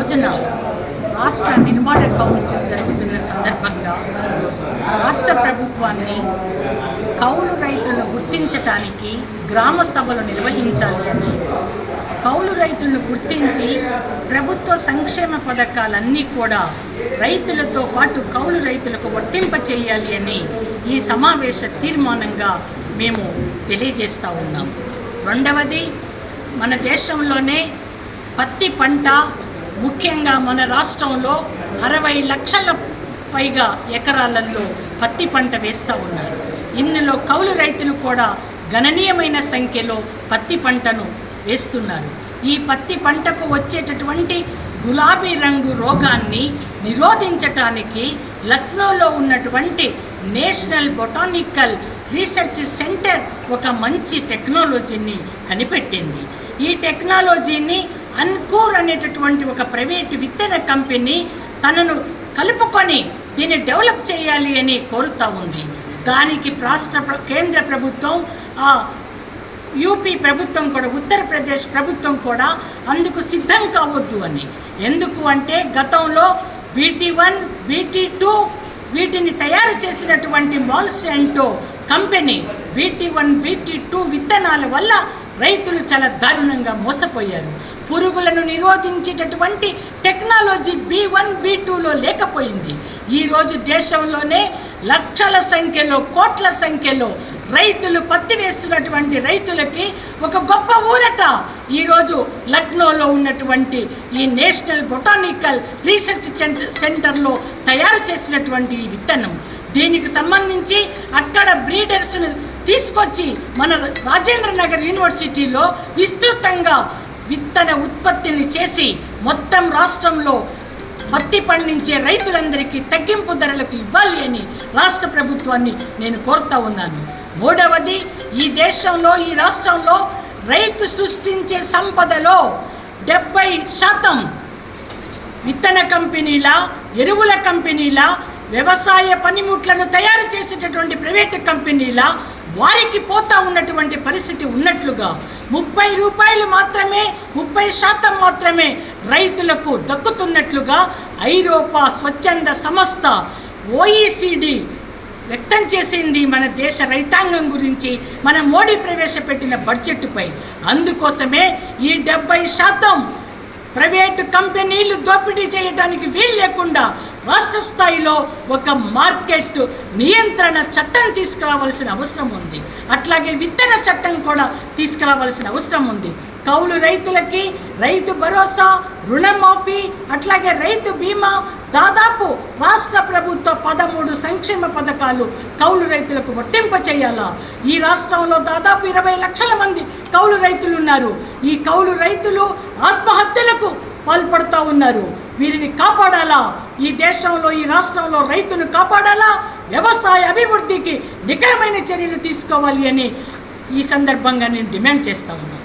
రోజున రాష్ట్ర నిర్మాణ కౌన్సిల్ జరుగుతున్న సందర్భంగా రాష్ట్ర ప్రభుత్వాన్ని కౌలు రైతులను గుర్తించటానికి గ్రామ సభలు నిర్వహించాలి అని, కౌలు రైతులను గుర్తించి ప్రభుత్వ సంక్షేమ పథకాలన్నీ కూడా రైతులతో పాటు కౌలు రైతులకు వర్తింపచేయాలి అని ఈ సమావేశ తీర్మానంగా మేము తెలియజేస్తూ ఉన్నాం. రెండవది, మన దేశంలోనే పత్తి పంట ముఖ్యంగా మన రాష్ట్రంలో 60 లక్షల పైగా ఎకరాలలో పత్తి పంట వేస్తూ ఉన్నారు. ఇందులో కౌలు రైతులు కూడా గణనీయమైన సంఖ్యలో పత్తి పంటను వేస్తున్నారు. ఈ పత్తి పంటకు వచ్చేటటువంటి గులాబీ రంగు రోగాన్ని నిరోధించటానికి లక్నోలో ఉన్నటువంటి నేషనల్ బొటానికల్ రీసెర్చ్ సెంటర్ ఒక మంచి టెక్నాలజీని కనిపెట్టింది. ఈ టెక్నాలజీని అన్కూర్ అనేటటువంటి ఒక ప్రైవేట్ విత్తన కంపెనీ తనను కలుపుకొని దీన్ని డెవలప్ చేయాలి అని కోరుతూ ఉంది. దానికి కేంద్ర ప్రభుత్వం, యూపీ ప్రభుత్వం కూడా, ఉత్తరప్రదేశ్ ప్రభుత్వం కూడా అందుకు సిద్ధం కావద్దు అని. ఎందుకు అంటే గతంలో BT1, BT2 వీటిని తయారు చేసినటువంటి మాన్సాంటో కంపెనీ BT1, BT2 విత్తనాల వల్ల రైతులు చాలా దారుణంగా మోసపోయారు. పురుగులను నిరోధించేటటువంటి టెక్నాలజీ B1, B2లో లేకపోయింది. ఈరోజు దేశంలోనే లక్షల సంఖ్యలో, కోట్ల సంఖ్యలో రైతులు పత్తి వేస్తున్నటువంటి రైతులకి ఒక గొప్ప ఊరట ఈరోజు లక్నోలో ఉన్నటువంటి ఈ నేషనల్ బొటానికల్ రీసెర్చ్ సెంటర్లో తయారు చేసినటువంటి ఈ విత్తనం. దీనికి సంబంధించి అక్కడ బ్రీడర్స్ను తీసుకొచ్చి మన రాజేంద్ర నగర్ యూనివర్సిటీలో విస్తృతంగా విత్తన ఉత్పత్తిని చేసి మొత్తం రాష్ట్రంలో పత్తి పండించే రైతులందరికీ తగ్గింపు ధరలకు ఇవ్వాలి అని రాష్ట్ర ప్రభుత్వాన్ని నేను కోరుతా ఉన్నాను. మూడవది, ఈ దేశంలో, ఈ రాష్ట్రంలో రైతు సృష్టించే సంపదలో 70% విత్తన కంపెనీల, ఎరువుల కంపెనీల, వ్యవసాయ పనిముట్లను తయారు చేసేటటువంటి ప్రైవేటు కంపెనీల వారికి పోతా ఉన్నటువంటి పరిస్థితి ఉన్నట్లుగా 30 రూపాయలు మాత్రమే, 30% మాత్రమే రైతులకు దక్కుతున్నట్లుగా ఐరోపా స్వచ్ఛంద సంస్థ OECD వ్యక్తం చేసింది మన దేశ రైతాంగం గురించి మన మోడీ ప్రవేశపెట్టిన బడ్జెట్పై. అందుకోసమే ఈ 70% ప్రైవేటు కంపెనీలు దోపిడీ చేయడానికి వీలు లేకుండా రాష్ట్ర స్థాయిలో ఒక మార్కెట్ నియంత్రణ చట్టం తీసుకురావాల్సిన అవసరం ఉంది. అట్లాగే విత్తన చట్టం కూడా తీసుకురావాల్సిన అవసరం ఉంది. కౌలు రైతులకి రైతు భరోసా, రుణమాఫీ, అట్లాగే రైతు బీమా, దాదాపు రాష్ట్ర ప్రభుత్వ 13 సంక్షేమ పథకాలు కౌలు రైతులకు వర్తింప చేయాలా. ఈ రాష్ట్రంలో దాదాపు 20 లక్షల మంది కౌలు రైతులు ఉన్నారు. ఈ కౌలు రైతులు ఆత్మహత్యలకు పాల్పడుతూ ఉన్నారు. వీరిని కాపాడాలా. ఈ దేశంలో, ఈ రాష్ట్రంలో రైతును కాపాడాలా. వ్యవసాయ అభివృద్ధికి నికరమైన చర్యలు తీసుకోవాలి అని ఈ సందర్భంగా నేను డిమాండ్ చేస్తా ఉన్నాను.